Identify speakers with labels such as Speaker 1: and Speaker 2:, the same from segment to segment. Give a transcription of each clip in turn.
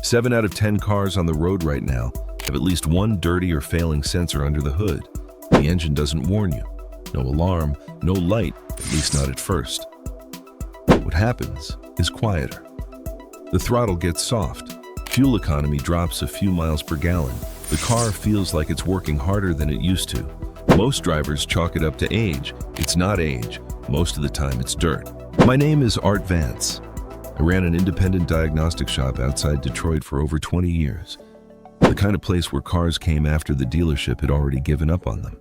Speaker 1: 7 out of 10 cars on the road right now have at least one dirty or failing sensor under the hood. The engine doesn't warn you. No alarm, no light, at least not at first. What happens is quieter. The throttle gets soft. Fuel economy drops a few miles per gallon. The car feels like it's working harder than it used to. Most drivers chalk it up to age. It's not age. Most of the time it's dirt. My name is Art Vance. I ran an independent diagnostic shop outside Detroit for over 20 years. The kind of place where cars came after the dealership had already given up on them.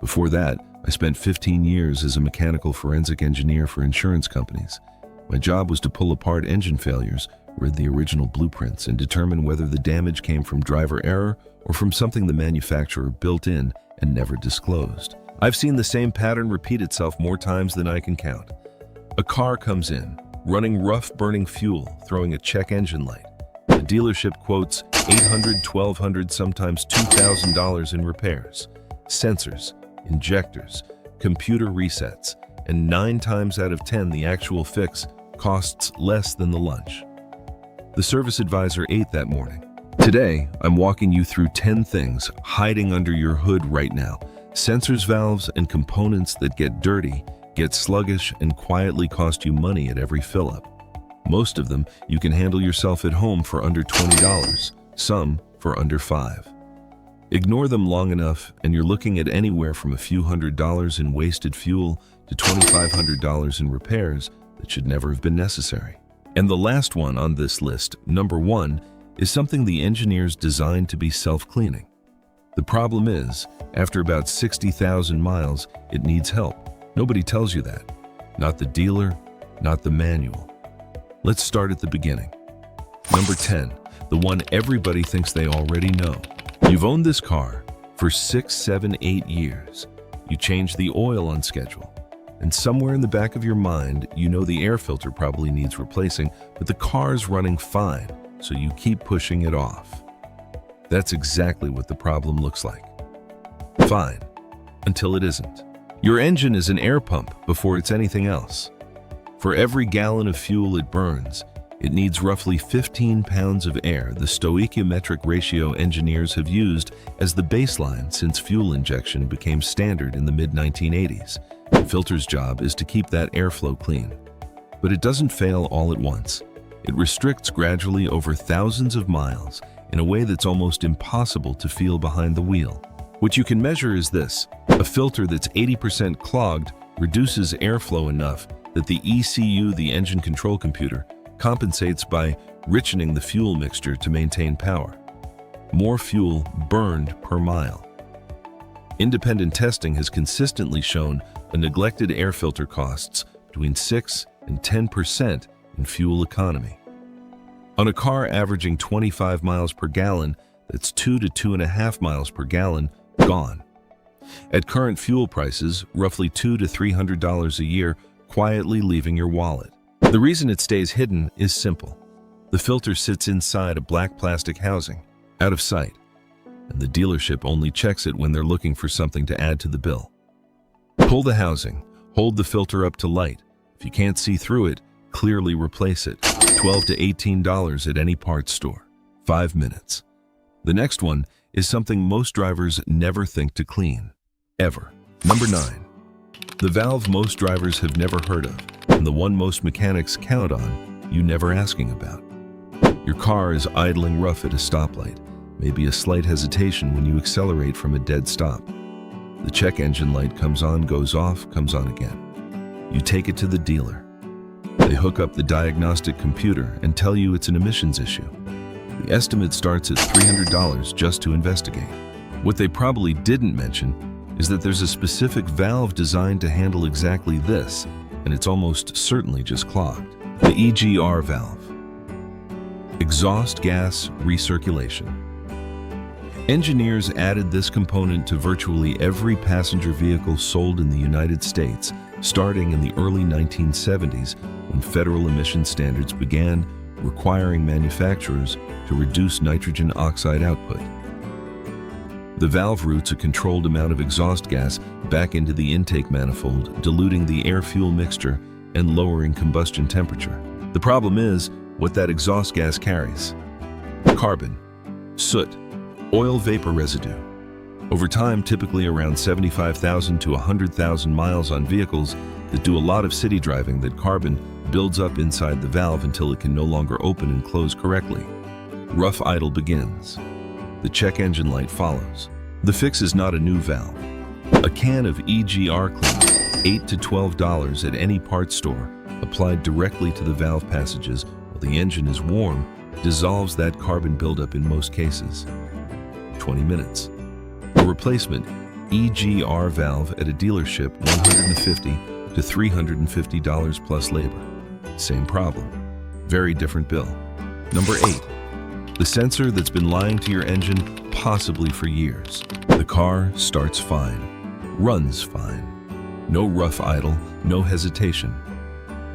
Speaker 1: Before that, I spent 15 years as a mechanical forensic engineer for insurance companies. My job was to pull apart engine failures, read the original blueprints, and determine whether the damage came from driver error or from something the manufacturer built in and never disclosed. I've seen the same pattern repeat itself more times than I can count. A car comes in, running rough burning fuel, throwing a check engine light. The dealership quotes $800, $1,200, sometimes $2,000 in repairs, sensors, injectors, computer resets, and 9 times out of 10 the actual fix costs less than the lunch. The service advisor ate that morning. Today, I'm walking you through 10 things hiding under your hood right now. Sensors, valves, and components that get dirty, get sluggish, and quietly cost you money at every fill-up. Most of them you can handle yourself at home for under $20, some for under $5. Ignore them long enough and you're looking at anywhere from a few $100s in wasted fuel to $2,500 in repairs that should never have been necessary. And the last one on this list, number 1, is something the engineers designed to be self-cleaning. The problem is, after about 60,000 miles, it needs help. Nobody tells you that. Not the dealer, not the manual. Let's start at the beginning. Number 10, the one everybody thinks they already know. You've owned this car for 6, 7, 8 years. You change the oil on schedule. And somewhere in the back of your mind, you know the air filter probably needs replacing, but the car's running fine, so you keep pushing it off. That's exactly what the problem looks like. Fine, until it isn't. Your engine is an air pump before it's anything else. For every gallon of fuel it burns, it needs roughly 15 pounds of air, the stoichiometric ratio engineers have used as the baseline since fuel injection became standard in the mid-1980s. The filter's job is to keep that airflow clean. But it doesn't fail all at once. It restricts gradually over thousands of miles in a way that's almost impossible to feel behind the wheel. What you can measure is this: a filter that's 80% clogged reduces airflow enough that the ECU, the engine control computer, compensates by richening the fuel mixture to maintain power. More fuel burned per mile. Independent testing has consistently shown a neglected air filter costs between 6 and 10% in fuel economy. On a car averaging 25 miles per gallon, that's 2 to 2.5 miles per gallon gone. At current fuel prices, roughly $200 to $300 a year, quietly leaving your wallet. The reason it stays hidden is simple. The filter sits inside a black plastic housing, out of sight, and the dealership only checks it when they're looking for something to add to the bill. Pull the housing, hold the filter up to light. If you can't see through it, clearly replace it. $12 to $18 at any parts store. 5 minutes. The next one is something most drivers never think to clean, ever. Number 9. The valve most drivers have never heard of, and the one most mechanics count on, you never asking about. Your car is idling rough at a stoplight, maybe a slight hesitation when you accelerate from a dead stop. The check engine light comes on, goes off, comes on again. You take it to the dealer. They hook up the diagnostic computer and tell you it's an emissions issue. The estimate starts at $300 just to investigate. What they probably didn't mention is that there's a specific valve designed to handle exactly this, and it's almost certainly just clogged. The EGR valve. Exhaust gas recirculation. Engineers added this component to virtually every passenger vehicle sold in the United States, starting in the early 1970s when federal emission standards began requiring manufacturers to reduce nitrogen oxide output. The valve routes a controlled amount of exhaust gas back into the intake manifold, diluting the air-fuel mixture and lowering combustion temperature. The problem is what that exhaust gas carries. Carbon, soot, oil vapor residue. Over time, typically around 75,000 to 100,000 miles on vehicles that do a lot of city driving, that carbon builds up inside the valve until it can no longer open and close correctly. Rough idle begins. The check engine light follows. The fix is not a new valve. A can of EGR cleaner, $8 to $12 at any parts store, applied directly to the valve passages while the engine is warm, dissolves that carbon buildup in most cases. 20 minutes. A replacement EGR valve at a dealership, $150 to $350 plus labor. Same problem. Very different bill. Number 8. The sensor that's been lying to your engine possibly for years. The car starts fine, runs fine. No rough idle, no hesitation.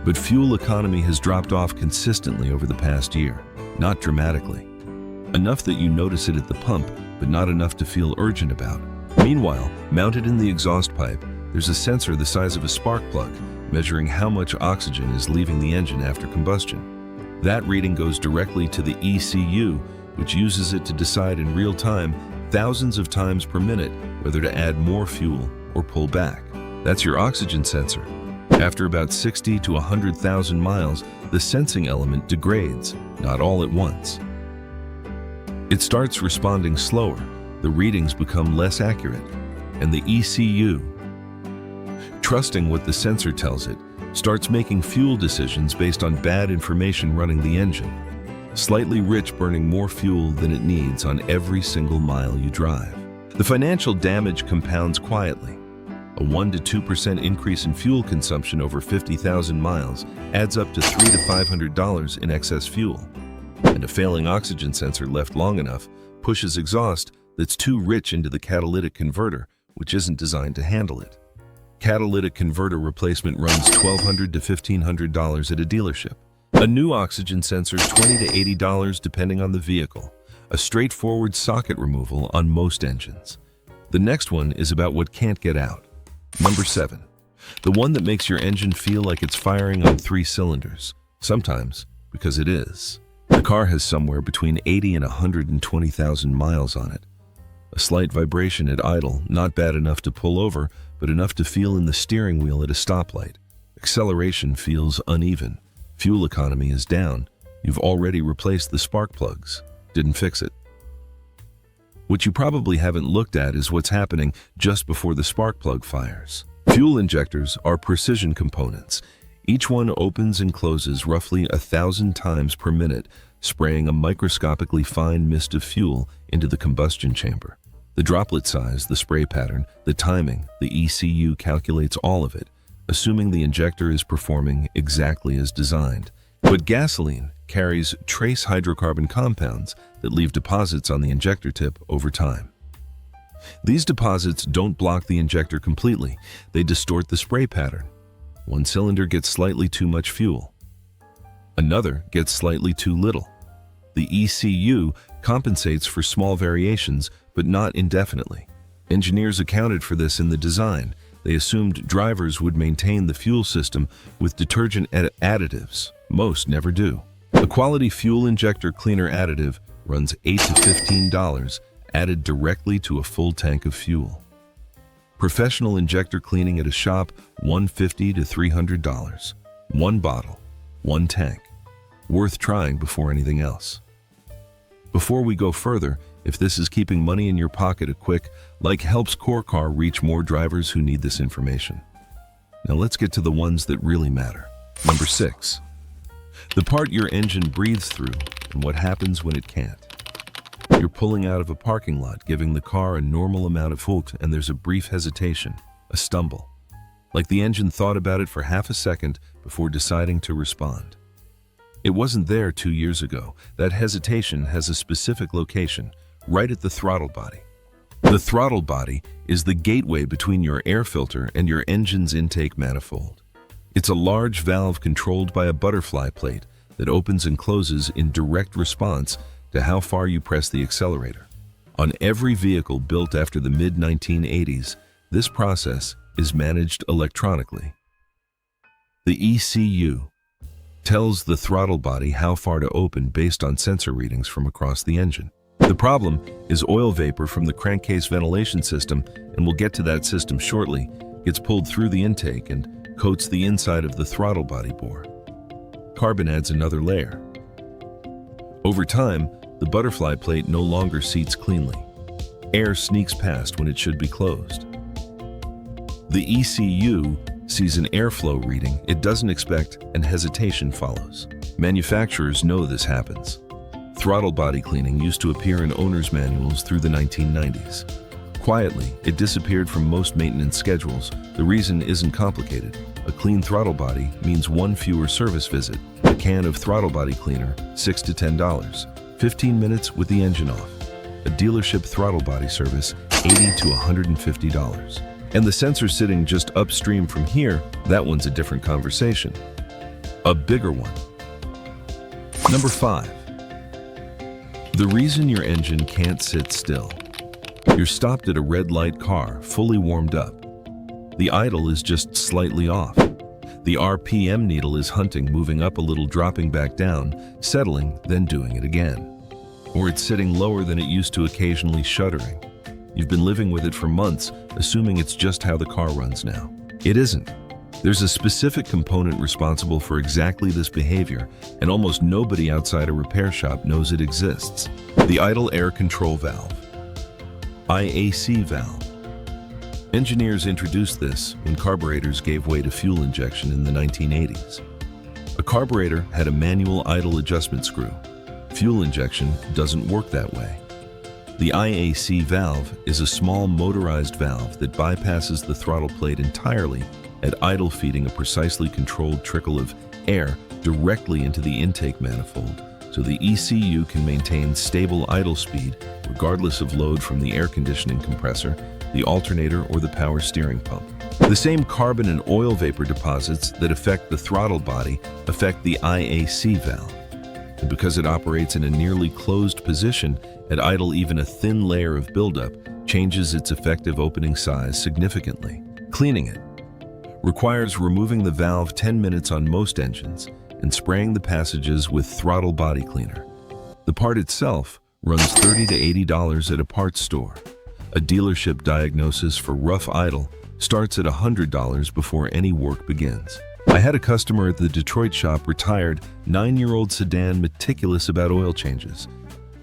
Speaker 1: But fuel economy has dropped off consistently over the past year, not dramatically. Enough that you notice it at the pump, but not enough to feel urgent about. Meanwhile, mounted in the exhaust pipe, there's a sensor the size of a spark plug, measuring how much oxygen is leaving the engine after combustion. That reading goes directly to the ECU, which uses it to decide in real time, thousands of times per minute, whether to add more fuel or pull back. That's your oxygen sensor. After about 60 to 100,000 miles, the sensing element degrades, not all at once. It starts responding slower, the readings become less accurate, and the ECU, trusting what the sensor tells it, starts making fuel decisions based on bad information running the engine. Slightly rich, burning more fuel than it needs on every single mile you drive. The financial damage compounds quietly. A 1 to 2% increase in fuel consumption over 50,000 miles adds up to $300 to $500 in excess fuel. And a failing oxygen sensor left long enough pushes exhaust that's too rich into the catalytic converter, which isn't designed to handle it. Catalytic converter replacement runs $1,200 to $1,500 at a dealership. A new oxygen sensor, $20 to $80 depending on the vehicle. A straightforward socket removal on most engines. The next one is about what can't get out. Number 7. The one that makes your engine feel like it's firing on 3 cylinders. Sometimes because it is. The car has somewhere between 80 and 120,000 miles on it. A slight vibration at idle, not bad enough to pull over, but enough to feel in the steering wheel at a stoplight. Acceleration feels uneven. Fuel economy is down. You've already replaced the spark plugs. Didn't fix it. What you probably haven't looked at is what's happening just before the spark plug fires. Fuel injectors are precision components. Each one opens and closes roughly 1,000 times per minute, spraying a microscopically fine mist of fuel into the combustion chamber. The droplet size, the spray pattern, the timing, the ECU calculates all of it, assuming the injector is performing exactly as designed. But gasoline carries trace hydrocarbon compounds that leave deposits on the injector tip over time. These deposits don't block the injector completely, they distort the spray pattern. One cylinder gets slightly too much fuel. Another gets slightly too little. The ECU compensates for small variations, but not indefinitely. Engineers accounted for this in the design. They assumed drivers would maintain the fuel system with detergent additives. Most never do. A quality fuel injector cleaner additive runs $8 to $15, added directly to a full tank of fuel. Professional injector cleaning at a shop, $150 to $300. One bottle, one tank. Worth trying before anything else. Before we go further, if this is keeping money in your pocket, a quick like helps CoreCar reach more drivers who need this information. Now let's get to the ones that really matter. Number 6. The part your engine breathes through and what happens when it can't. You're pulling out of a parking lot, giving the car a normal amount of fuel, and there's a brief hesitation, a stumble. Like the engine thought about it for half a second before deciding to respond. It wasn't there 2 years ago. That hesitation has a specific location, right at the throttle body. The throttle body is the gateway between your air filter and your engine's intake manifold. It's a large valve controlled by a butterfly plate that opens and closes in direct response to how far you press the accelerator. On every vehicle built after the mid-1980s, this process is managed electronically. The ECU, tells the throttle body how far to open based on sensor readings from across the engine. The problem is oil vapor from the crankcase ventilation system, and we'll get to that system shortly, gets pulled through the intake and coats the inside of the throttle body bore. Carbon adds another layer. Over time, the butterfly plate no longer seats cleanly. Air sneaks past when it should be closed. The ECU sees an airflow reading it doesn't expect, and hesitation follows. Manufacturers know this happens. Throttle body cleaning used to appear in owner's manuals through the 1990s. Quietly, it disappeared from most maintenance schedules. The reason isn't complicated. A clean throttle body means one fewer service visit. A can of throttle body cleaner, $6 to $10. 15 minutes with the engine off. A dealership throttle body service, $80 to $150. And the sensor sitting just upstream from here, that one's a different conversation. A bigger one. Number 5. The reason your engine can't sit still. You're stopped at a red light car, fully warmed up. The idle is just slightly off. The RPM needle is hunting, moving up a little, dropping back down, settling, then doing it again. Or it's sitting lower than it used to, occasionally shuddering. You've been living with it for months, assuming it's just how the car runs now. It isn't. There's a specific component responsible for exactly this behavior, and almost nobody outside a repair shop knows it exists. The idle air control valve. IAC valve. Engineers introduced this when carburetors gave way to fuel injection in the 1980s. A carburetor had a manual idle adjustment screw. Fuel injection doesn't work that way. The IAC valve is a small motorized valve that bypasses the throttle plate entirely at idle, feeding a precisely controlled trickle of air directly into the intake manifold, so the ECU can maintain stable idle speed regardless of load from the air conditioning compressor, the alternator, or the power steering pump. The same carbon and oil vapor deposits that affect the throttle body affect the IAC valve. And because it operates in a nearly closed position, at idle even a thin layer of buildup changes its effective opening size significantly. Cleaning it requires removing the valve 10 minutes on most engines and spraying the passages with throttle body cleaner. The part itself runs $30 to $80 at a parts store. A dealership diagnosis for rough idle starts at $100 before any work begins. I had a customer at the Detroit shop, retired, 9-year-old sedan, meticulous about oil changes.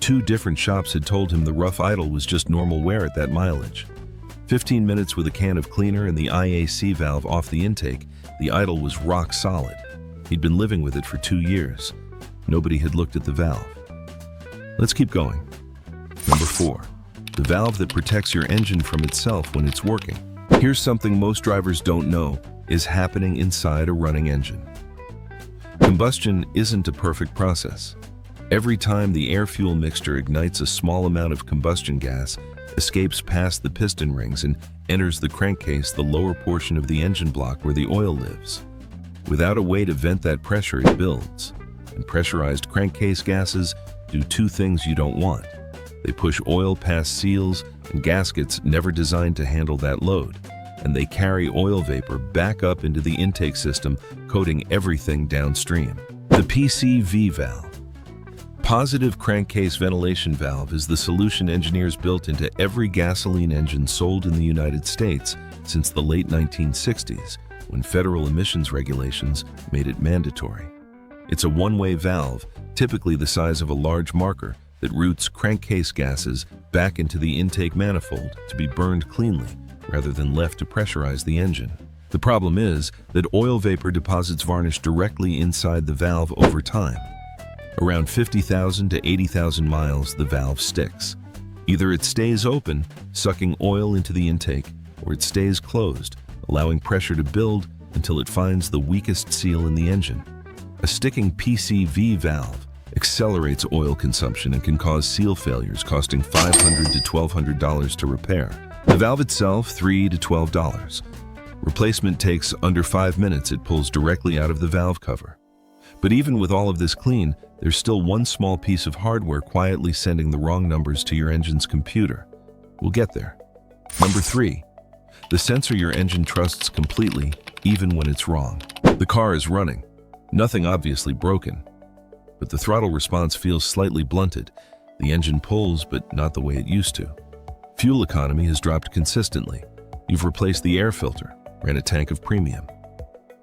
Speaker 1: 2 different shops had told him the rough idle was just normal wear at that mileage. 15 minutes with a can of cleaner and the IAC valve off the intake, the idle was rock solid. He'd been living with it for 2 years. Nobody had looked at the valve. Let's keep going. Number 4, the valve that protects your engine from itself when it's working. Here's something most drivers don't know is happening inside a running engine. Combustion isn't a perfect process. Every time the air-fuel mixture ignites, a small amount of combustion gas escapes past the piston rings and enters the crankcase, the lower portion of the engine block where the oil lives. Without a way to vent that pressure, it builds. And pressurized crankcase gases do 2 things you don't want. They push oil past seals and gaskets never designed to handle that load, and they carry oil vapor back up into the intake system, coating everything downstream. The PCV valve. Positive crankcase ventilation valve is the solution engineers built into every gasoline engine sold in the United States since the late 1960s, when federal emissions regulations made it mandatory. It's a one-way valve, typically the size of a large marker, that routes crankcase gases back into the intake manifold to be burned cleanly, rather than left to pressurize the engine. The problem is that oil vapor deposits varnish directly inside the valve over time. Around 50,000 to 80,000 miles, the valve sticks. Either it stays open, sucking oil into the intake, or it stays closed, allowing pressure to build until it finds the weakest seal in the engine. A sticking PCV valve accelerates oil consumption and can cause seal failures, costing $500 to $1,200 to repair. The valve itself, $3 to $12. Replacement takes under 5 minutes. It pulls directly out of the valve cover. But even with all of this clean, there's still one small piece of hardware quietly sending the wrong numbers to your engine's computer. We'll get there. Number 3, the sensor your engine trusts completely, even when it's wrong. The car is running. Nothing obviously broken, but the throttle response feels slightly blunted. The engine pulls, but not the way it used to. Fuel economy has dropped consistently. You've replaced the air filter, ran a tank of premium.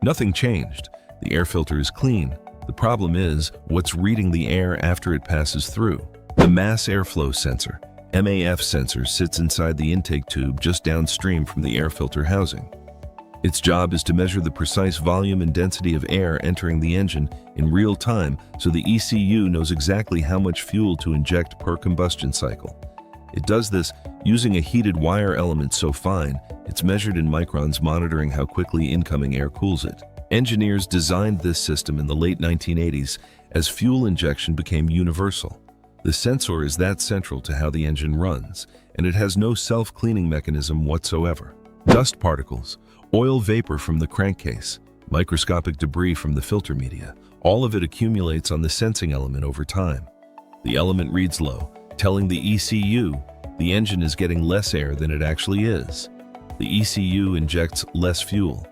Speaker 1: Nothing changed. The air filter is clean. The problem is what's reading the air after it passes through. The mass airflow sensor, MAF sensor, sits inside the intake tube just downstream from the air filter housing. Its job is to measure the precise volume and density of air entering the engine in real time so the ECU knows exactly how much fuel to inject per combustion cycle. It does this using a heated wire element so fine it's measured in microns, monitoring how quickly incoming air cools it. Engineers designed this system in the late 1980s as fuel injection became universal. The sensor is that central to how the engine runs, and it has no self-cleaning mechanism whatsoever. Dust particles, oil vapor from the crankcase, microscopic debris from the filter media, all of it accumulates on the sensing element over time. The element reads low, telling the ECU the engine is getting less air than it actually is. The ECU injects less fuel.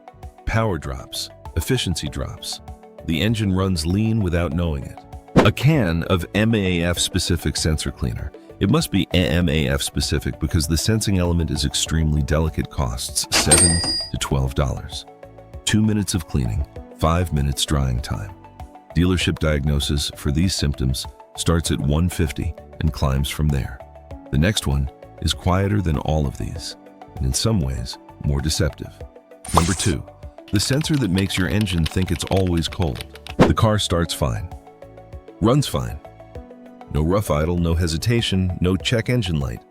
Speaker 1: Power drops, efficiency drops. The engine runs lean without knowing it. A can of MAF-specific sensor cleaner. It must be MAF-specific because the sensing element is extremely delicate, costs $7 to $12. 2 minutes of cleaning, 5 minutes drying time. Dealership diagnosis for these symptoms starts at 150 and climbs from there. The next one is quieter than all of these, and in some ways, more deceptive. Number 2, the sensor that makes your engine think it's always cold. The car starts fine, runs fine. No rough idle, no hesitation, no check engine light.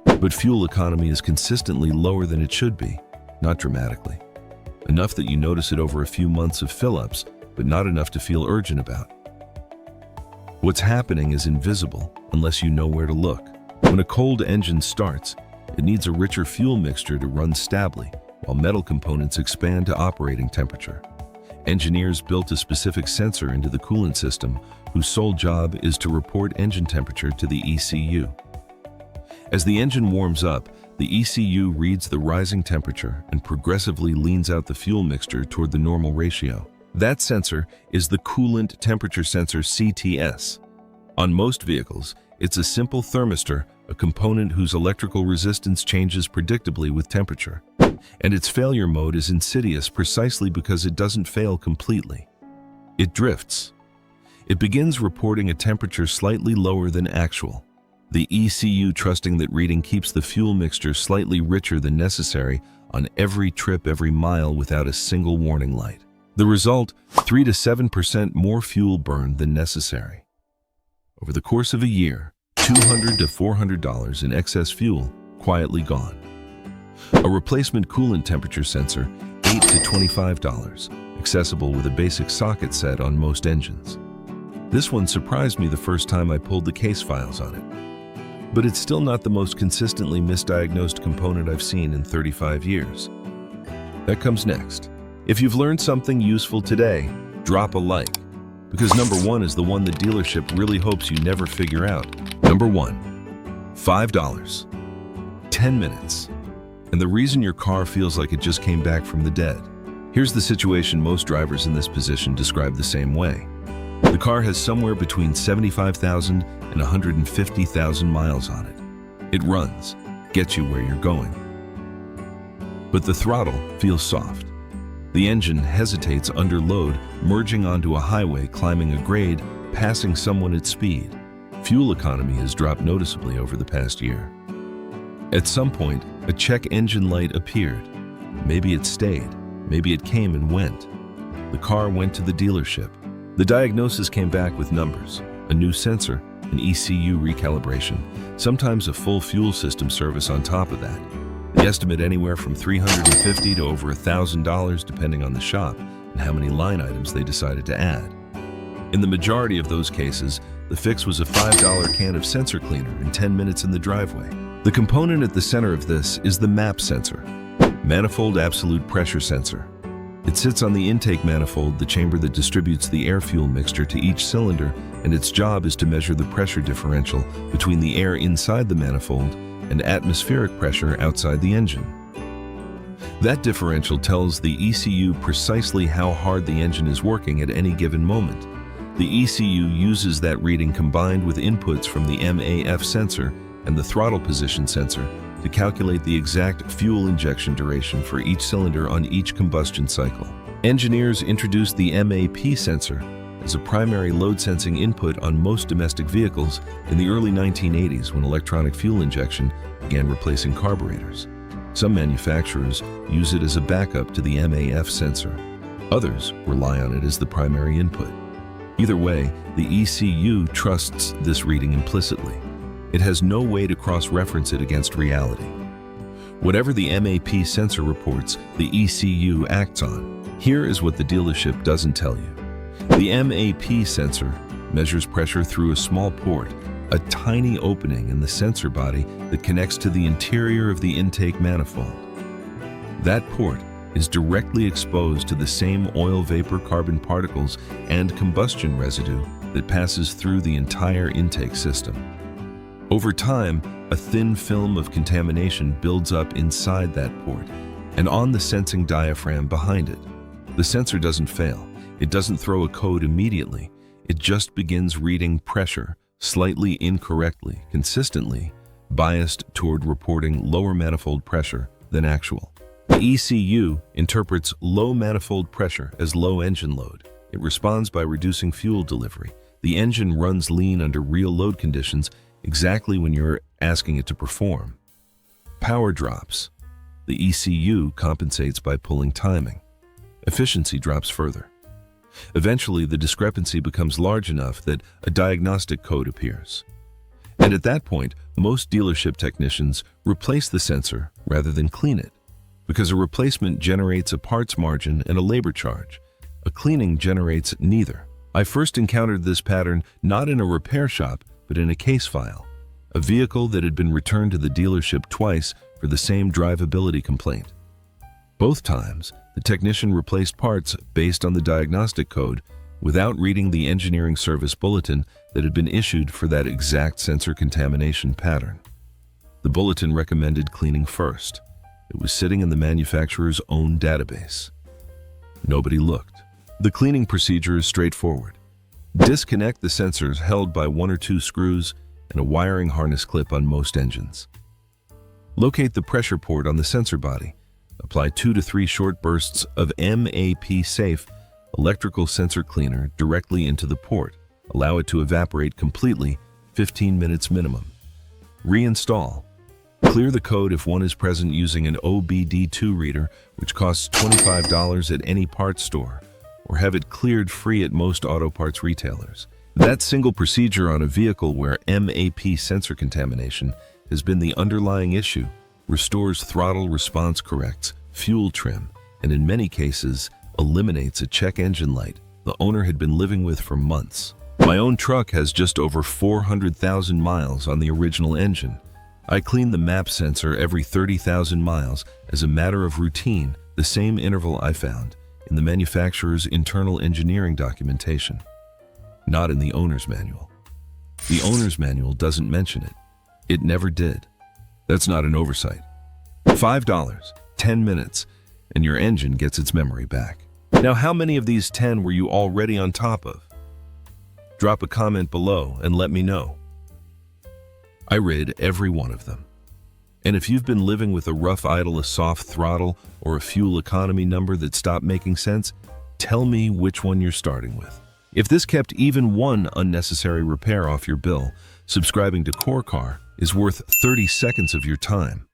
Speaker 1: But fuel economy is consistently lower than it should be, not dramatically. Enough that you notice it over a few months of fill-ups, but not enough to feel urgent about. What's happening is invisible unless you know where to look. When a cold engine starts, it needs a richer fuel mixture to run stably, while metal components expand to operating temperature. Engineers built a specific sensor into the coolant system whose sole job is to report engine temperature to the ECU. As the engine warms up, the ECU reads the rising temperature and progressively leans out the fuel mixture toward the normal ratio. That sensor is the Coolant Temperature Sensor CTS. On most vehicles, it's a simple thermistor, a component whose electrical resistance changes predictably with temperature. And its failure mode is insidious precisely because it doesn't fail completely. It drifts. It begins reporting a temperature slightly lower than actual. The ECU, trusting that reading keeps the fuel mixture slightly richer than necessary on every trip, every mile without a single warning light. The result, 3 to 7% more fuel burned than necessary. Over the course of a year, $200 to $400 in excess fuel quietly gone. A replacement coolant temperature sensor, $8 to $25, accessible with a basic socket set on most engines. This one surprised me the first time I pulled the case files on it. But it's still not the most consistently misdiagnosed component I've seen in 35 years. That comes next. If you've learned something useful today, drop a like, because number 1 is the one the dealership really hopes you never figure out. Number 1, $5, 10 minutes. And the reason your car feels like it just came back from the dead. Here's the situation most drivers in this position describe the same way. The car has somewhere between 75,000 and 150,000 miles on it. It runs, gets you where you're going. But the throttle feels soft. The engine hesitates under load, merging onto a highway, climbing a grade, passing someone at speed. Fuel economy has dropped noticeably over the past year. At some point, a check engine light appeared. Maybe it stayed. Maybe it came and went. The car went to the dealership. The diagnosis came back with numbers, a new sensor, an ECU recalibration, sometimes a full fuel system service on top of that. The estimate anywhere from $350 to over $1,000 depending on the shop and how many line items they decided to add. In the majority of those cases, the fix was a $5 can of sensor cleaner and 10 minutes in the driveway. The component at the center of this is the MAP sensor, Manifold Absolute Pressure sensor. It sits on the intake manifold, the chamber that distributes the air-fuel mixture to each cylinder, and its job is to measure the pressure differential between the air inside the manifold and atmospheric pressure outside the engine. That differential tells the ECU precisely how hard the engine is working at any given moment. The ECU uses that reading combined with inputs from the MAF sensor and the throttle position sensor to calculate the exact fuel injection duration for each cylinder on each combustion cycle. Engineers introduced the MAP sensor as a primary load sensing input on most domestic vehicles in the early 1980s when electronic fuel injection began replacing carburetors. Some manufacturers use it as a backup to the MAF sensor. Others rely on it as the primary input. Either way, the ECU trusts this reading implicitly. It has no way to cross-reference it against reality. Whatever the MAP sensor reports, the ECU acts on. Here is what the dealership doesn't tell you. The MAP sensor measures pressure through a small port, a tiny opening in the sensor body that connects to the interior of the intake manifold. That port is directly exposed to the same oil vapor, carbon particles, and combustion residue that passes through the entire intake system. Over time, a thin film of contamination builds up inside that port and on the sensing diaphragm behind it. The sensor doesn't fail. It doesn't throw a code immediately. It just begins reading pressure, slightly incorrectly, consistently, biased toward reporting lower manifold pressure than actual. The ECU interprets low manifold pressure as low engine load. It responds by reducing fuel delivery. The engine runs lean under real load conditions exactly when you're asking it to perform. Power drops. The ECU compensates by pulling timing. Efficiency drops further. Eventually, the discrepancy becomes large enough that a diagnostic code appears. And at that point, most dealership technicians replace the sensor rather than clean it, because a replacement generates a parts margin and a labor charge. A cleaning generates neither. I first encountered this pattern not in a repair shop, but in a case file, a vehicle that had been returned to the dealership twice for the same drivability complaint. Both times, the technician replaced parts based on the diagnostic code without reading the engineering service bulletin that had been issued for that exact sensor contamination pattern. The bulletin recommended cleaning first. It was sitting in the manufacturer's own database. Nobody looked. The cleaning procedure is straightforward. Disconnect the sensors held by 1 or 2 screws and a wiring harness clip on most engines. Locate the pressure port on the sensor body. Apply 2 to 3 short bursts of MAP-safe electrical sensor cleaner directly into the port. Allow it to evaporate completely, 15 minutes minimum. Reinstall. Clear the code if one is present using an OBD2 reader, which costs $25 at any parts store, or have it cleared free at most auto parts retailers. That single procedure on a vehicle where MAP sensor contamination has been the underlying issue restores throttle response, corrects fuel trim, and in many cases eliminates a check engine light the owner had been living with for months. My own truck has just over 400,000 miles on the original engine. I clean the MAP sensor every 30,000 miles as a matter of routine, the same interval I found in the manufacturer's internal engineering documentation, not in the owner's manual. The owner's manual doesn't mention it. It never did. That's not an oversight. $5, 10 minutes, and your engine gets its memory back. Now, how many of these 10 were you already on top of? Drop a comment below and let me know. I read every one of them. And if you've been living with a rough idle, a soft throttle, or a fuel economy number that stopped making sense, tell me which one you're starting with. If this kept even one unnecessary repair off your bill, subscribing to Core Car is worth 30 seconds of your time.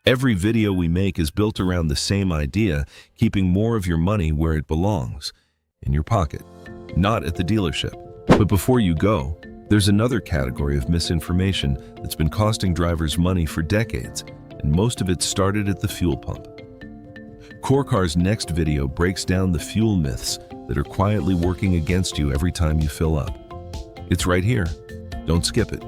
Speaker 1: Every video we make is built around the same idea, keeping more of your money where it belongs, in your pocket, not at the dealership. But before you go, there's another category of misinformation that's been costing drivers money for decades, and most of it started at the fuel pump. Core Car's next video breaks down the fuel myths that are quietly working against you every time you fill up. It's right here. Don't skip it.